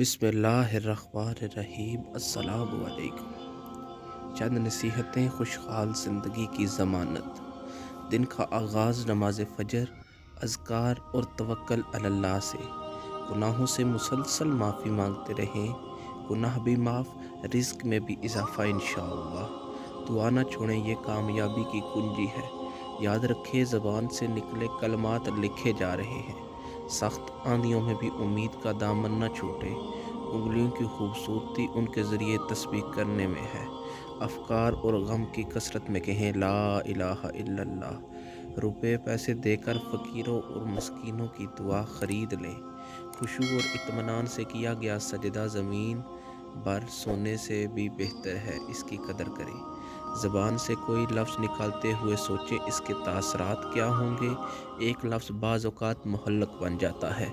بسم اللہ الرحمن الرحیم۔ السلام علیکم۔ چند نصیحتیں خوشحال زندگی کی ضمانت۔ دن کا آغاز نماز فجر، اذکار اور توکل علی اللہ سے۔ گناہوں سے مسلسل معافی مانگتے رہیں، گناہ بھی معاف، رزق میں بھی اضافہ انشاءاللہ۔ دعا نہ چھوڑیں، یہ کامیابی کی کنجی ہے۔ یاد رکھیں، زبان سے نکلے کلمات لکھے جا رہے ہیں۔ سخت آندھیوں میں بھی امید کا دامن نہ چھوٹے۔ انگلیوں کی خوبصورتی ان کے ذریعے تسبیح کرنے میں ہے۔ افکار اور غم کی کثرت میں کہیں لا الہ الا اللہ۔ روپے پیسے دے کر فقیروں اور مسکینوں کی دعا خرید لیں۔ خشوع اور اطمینان سے کیا گیا سجدہ زمین بر سونے سے بھی بہتر ہے، اس کی قدر کریں۔ زبان سے کوئی لفظ نکالتے ہوئے سوچیں اس کے تاثرات کیا ہوں گے۔ ایک لفظ بعض اوقات مہلک بن جاتا ہے۔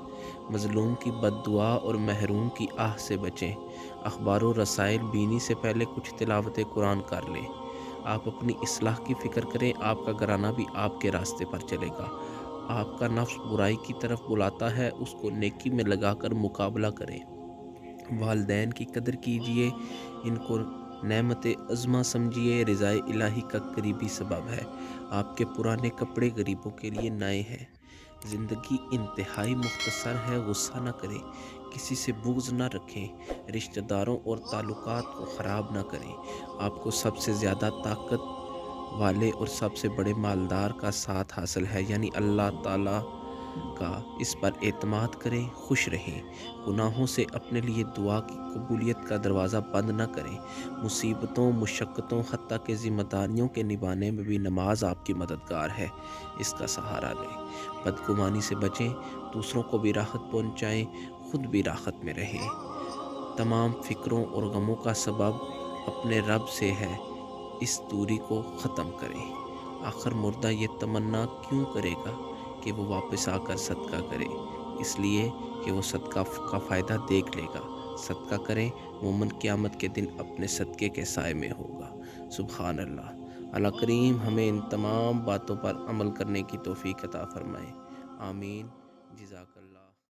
مظلوم کی بد دعا اور محروم کی آہ سے بچیں۔ اخبار و رسائل بینی سے پہلے کچھ تلاوت قرآن کر لیں۔ آپ اپنی اصلاح کی فکر کریں، آپ کا گھرانہ بھی آپ کے راستے پر چلے گا۔ آپ کا نفس برائی کی طرف بلاتا ہے، اس کو نیکی میں لگا کر مقابلہ کریں۔ والدین کی قدر کیجیے، ان کو نعمت عظمہ سمجھیے، رضائے الہی کا قریبی سبب ہے۔ آپ کے پرانے کپڑے غریبوں کے لیے نئے ہیں۔ زندگی انتہائی مختصر ہے، غصہ نہ کریں، کسی سے بغض نہ رکھیں، رشتہ داروں اور تعلقات کو خراب نہ کریں۔ آپ کو سب سے زیادہ طاقت والے اور سب سے بڑے مالدار کا ساتھ حاصل ہے، یعنی اللہ تعالیٰ کا۔ اس پر اعتماد کریں، خوش رہیں۔ گناہوں سے اپنے لیے دعا کی قبولیت کا دروازہ بند نہ کریں۔ مصیبتوں، مشقتوں، حتیٰ کہ ذمہ داریوں کے نبھانے میں بھی نماز آپ کی مددگار ہے، اس کا سہارا لیں۔ بدگمانی سے بچیں، دوسروں کو بھی راحت پہنچائیں، خود بھی راحت میں رہیں۔ تمام فکروں اور غموں کا سبب اپنے رب سے ہے، اس دوری کو ختم کریں۔ آخر مردہ یہ تمنا کیوں کرے گا کہ وہ واپس آ کر صدقہ کرے؟ اس لیے کہ وہ صدقہ کا فائدہ دیکھ لے گا۔ صدقہ کریں، مومن قیامت کے دن اپنے صدقے کے سائے میں ہوگا۔ سبحان اللہ۔ اللہ کریم ہمیں ان تمام باتوں پر عمل کرنے کی توفیق عطا فرمائے۔ آمین۔ جزاک اللہ۔